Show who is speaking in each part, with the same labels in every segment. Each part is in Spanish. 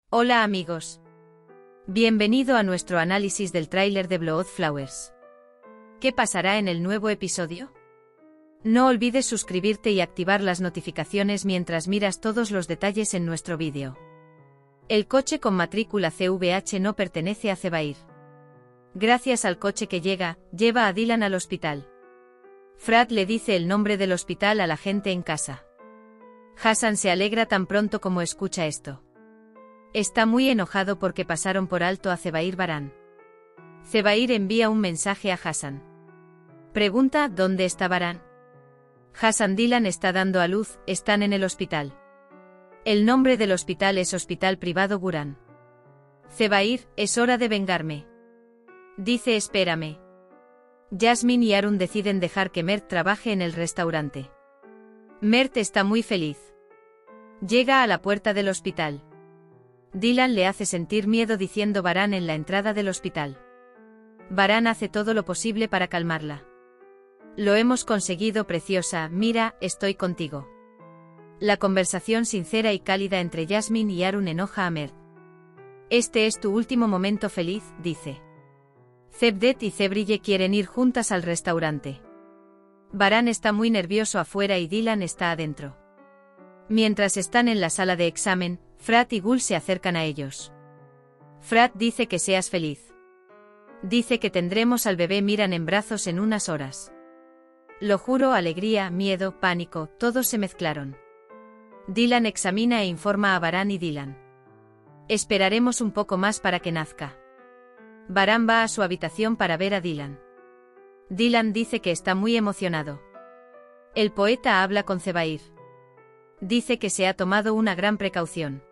Speaker 1: Hola amigos. Bienvenido a nuestro análisis del tráiler de Blood Flowers. ¿Qué pasará en el nuevo episodio? No olvides suscribirte y activar las notificaciones mientras miras todos los detalles en nuestro vídeo. El coche con matrícula CVH no pertenece a Zebair. Gracias al coche que lleva a Dylan al hospital. Frat le dice el nombre del hospital a la gente en casa. Hassan se alegra tan pronto como escucha esto. Está muy enojado porque pasaron por alto a Zebair Baran. Zebair envía un mensaje a Hassan. Pregunta ¿dónde está Baran? Hassan Dylan está dando a luz, están en el hospital. El nombre del hospital es Hospital Privado Guran. Zebair, es hora de vengarme. Dice espérame. Jasmine y Arun deciden dejar que Mert trabaje en el restaurante. Mert está muy feliz. Llega a la puerta del hospital. Dylan le hace sentir miedo diciendo Baran en la entrada del hospital. Baran hace todo lo posible para calmarla. Lo hemos conseguido, preciosa, mira, estoy contigo. La conversación sincera y cálida entre Jasmine y Arun enoja a Mert. Este es tu último momento feliz, dice. Cevdet y Zebrille quieren ir juntas al restaurante. Baran está muy nervioso afuera y Dylan está adentro. Mientras están en la sala de examen, Frat y Gul se acercan a ellos. Frat dice que seas feliz. Dice que tendremos al bebé Miran en brazos en unas horas. Lo juro, alegría, miedo, pánico, todos se mezclaron. Dylan examina e informa a Baran y Dylan. Esperaremos un poco más para que nazca. Baran va a su habitación para ver a Dylan. Dylan dice que está muy emocionado. El poeta habla con Zebair. Dice que se ha tomado una gran precaución.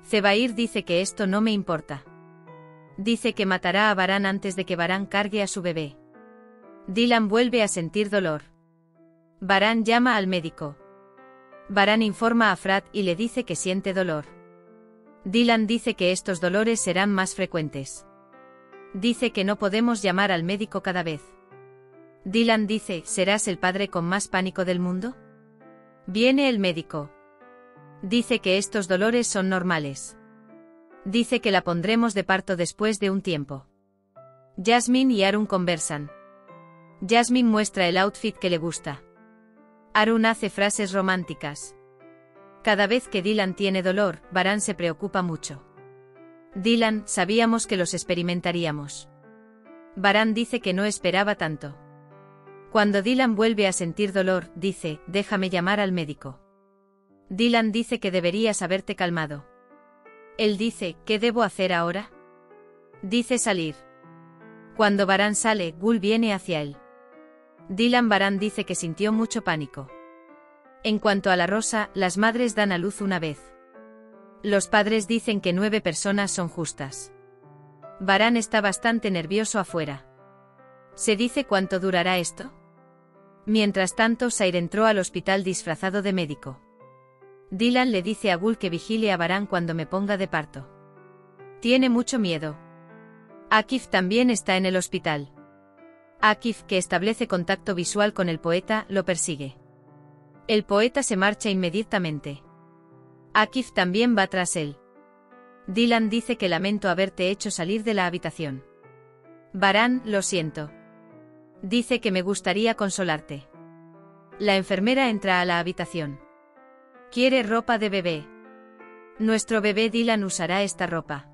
Speaker 1: Zebair dice que esto no me importa. Dice que matará a Baran antes de que Baran cargue a su bebé. Dylan vuelve a sentir dolor. Baran llama al médico. Baran informa a Frat y le dice que siente dolor. Dylan dice que estos dolores serán más frecuentes. Dice que no podemos llamar al médico cada vez. Dylan dice, ¿serás el padre con más pánico del mundo? Viene el médico. Dice que estos dolores son normales. Dice que la pondremos de parto después de un tiempo. Jasmine y Arun conversan. Jasmine muestra el outfit que le gusta. Arun hace frases románticas. Cada vez que Dylan tiene dolor, Baran se preocupa mucho. Dylan, sabíamos que los experimentaríamos. Baran dice que no esperaba tanto. Cuando Dylan vuelve a sentir dolor, dice, déjame llamar al médico. Dylan dice que deberías haberte calmado. Él dice, ¿qué debo hacer ahora? Dice salir. Cuando Baran sale, Gul viene hacia él. Baran dice que sintió mucho pánico. En cuanto a la rosa, las madres dan a luz una vez. Los padres dicen que 9 personas son justas. Baran está bastante nervioso afuera. ¿Se dice cuánto durará esto? Mientras tanto, Sair entró al hospital disfrazado de médico. Dylan le dice a Gul que vigile a Baran cuando me ponga de parto. Tiene mucho miedo. Akif también está en el hospital. Akif, que establece contacto visual con el poeta, lo persigue. El poeta se marcha inmediatamente. Akif también va tras él. Dylan dice que lamento haberte hecho salir de la habitación. Baran, lo siento. Dice que me gustaría consolarte. La enfermera entra a la habitación. Quiere ropa de bebé. Nuestro bebé Dylan usará esta ropa.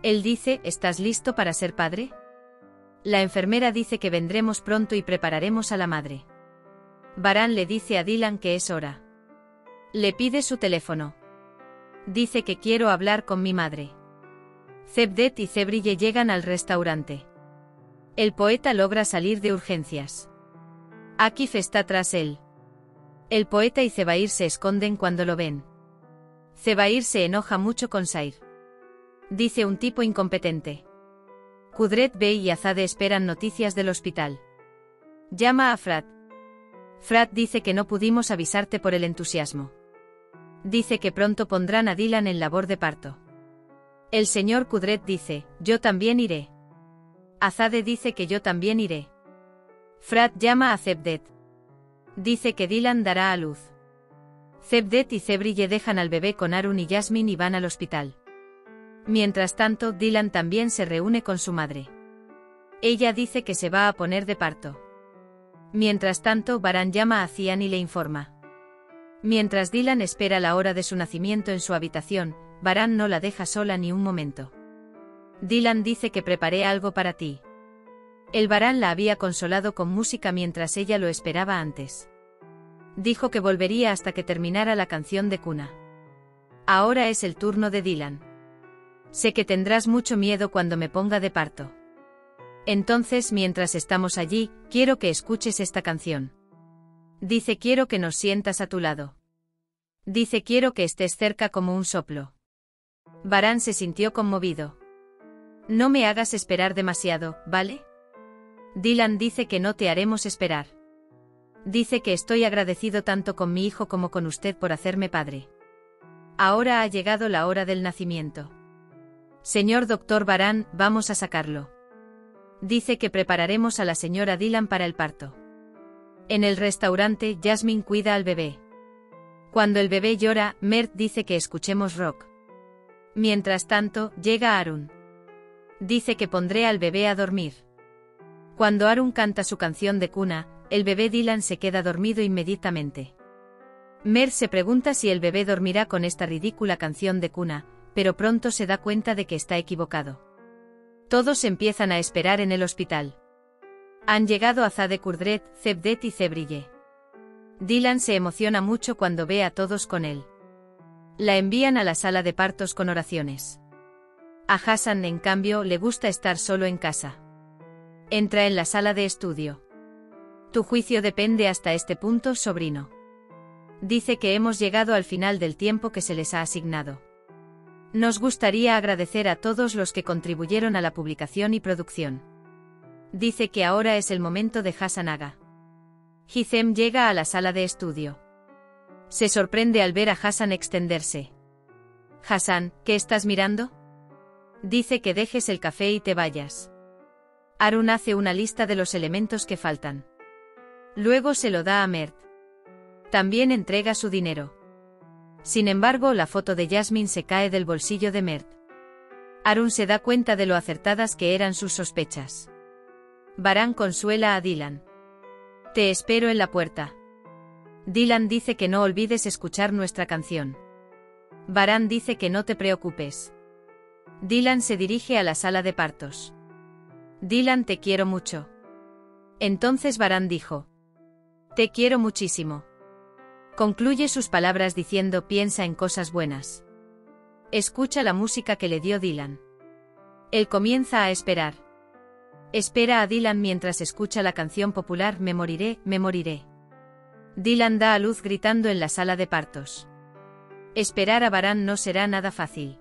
Speaker 1: Él dice, ¿estás listo para ser padre? La enfermera dice que vendremos pronto y prepararemos a la madre. Baran le dice a Dylan que es hora. Le pide su teléfono. Dice que quiero hablar con mi madre. Cevdet y Zebrille llegan al restaurante. El poeta logra salir de urgencias. Akif está tras él. El poeta y Zebair se esconden cuando lo ven. Zebair se enoja mucho con Sair. Dice un tipo incompetente. Kudret Bey y Azade esperan noticias del hospital. Llama a Frat. Frat dice que no pudimos avisarte por el entusiasmo. Dice que pronto pondrán a Dylan en labor de parto. El señor Kudret dice, yo también iré. Azade dice que yo también iré. Frat llama a Cevdet. Dice que Dylan dará a luz. Cevdet y Zebrille dejan al bebé con Arun y Jasmine y van al hospital. Mientras tanto, Dylan también se reúne con su madre. Ella dice que se va a poner de parto. Mientras tanto, Baran llama a Cian y le informa. Mientras Dylan espera la hora de su nacimiento en su habitación, Baran no la deja sola ni un momento. Dylan dice que preparé algo para ti. El Baran la había consolado con música mientras ella lo esperaba antes. Dijo que volvería hasta que terminara la canción de cuna. Ahora es el turno de Dylan. Sé que tendrás mucho miedo cuando me ponga de parto. Entonces, mientras estamos allí, quiero que escuches esta canción. Dice quiero que nos sientas a tu lado. Dice quiero que estés cerca como un soplo. Baran se sintió conmovido. No me hagas esperar demasiado, ¿vale? Dylan dice que no te haremos esperar. Dice que estoy agradecido tanto con mi hijo como con usted por hacerme padre. Ahora ha llegado la hora del nacimiento. Señor Dr. Baran, vamos a sacarlo. Dice que prepararemos a la señora Dylan para el parto. En el restaurante, Jasmine cuida al bebé. Cuando el bebé llora, Mert dice que escuchemos rock. Mientras tanto, llega Arun. Dice que pondré al bebé a dormir. Cuando Arun canta su canción de cuna, el bebé Dylan se queda dormido inmediatamente. Mert se pregunta si el bebé dormirá con esta ridícula canción de cuna, pero pronto se da cuenta de que está equivocado. Todos empiezan a esperar en el hospital. Han llegado a Zade Kurdret, Zebdet y Zebrille. Dylan se emociona mucho cuando ve a todos con él. La envían a la sala de partos con oraciones. A Hassan, en cambio, le gusta estar solo en casa. Entra en la sala de estudio. Tu juicio depende hasta este punto, sobrino. Dice que hemos llegado al final del tiempo que se les ha asignado. Nos gustaría agradecer a todos los que contribuyeron a la publicación y producción. Dice que ahora es el momento de Hassan Aga. Hizem llega a la sala de estudio. Se sorprende al ver a Hassan extenderse. Hassan, ¿qué estás mirando? Dice que dejes el café y te vayas. Arun hace una lista de los elementos que faltan. Luego se lo da a Mert. También entrega su dinero. Sin embargo, la foto de Jasmine se cae del bolsillo de Mert. Arun se da cuenta de lo acertadas que eran sus sospechas. Baran consuela a Dylan. Te espero en la puerta. Dylan dice que no olvides escuchar nuestra canción. Baran dice que no te preocupes. Dylan se dirige a la sala de partos. Dylan, te quiero mucho. Entonces Baran dijo. Te quiero muchísimo. Concluye sus palabras diciendo piensa en cosas buenas. Escucha la música que le dio Dylan. Él comienza a esperar. Espera a Dylan mientras escucha la canción popular Me moriré, me moriré. Dylan da a luz gritando en la sala de partos. Esperar a Baran no será nada fácil.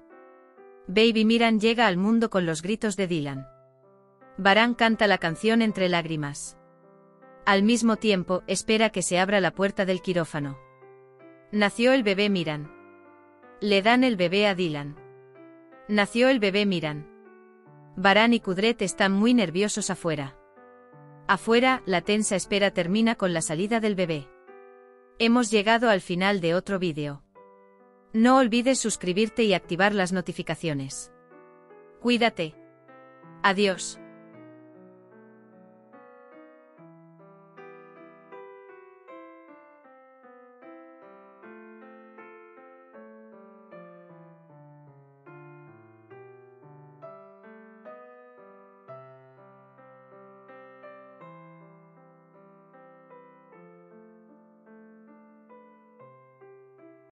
Speaker 1: Baby Miran llega al mundo con los gritos de Dylan. Baran canta la canción entre lágrimas. Al mismo tiempo, espera que se abra la puerta del quirófano. Nació el bebé Miran. Le dan el bebé a Dylan. Nació el bebé Miran. Baran y Kudret están muy nerviosos afuera. Afuera, la tensa espera termina con la salida del bebé. Hemos llegado al final de otro vídeo. No olvides suscribirte y activar las notificaciones. Cuídate. Adiós.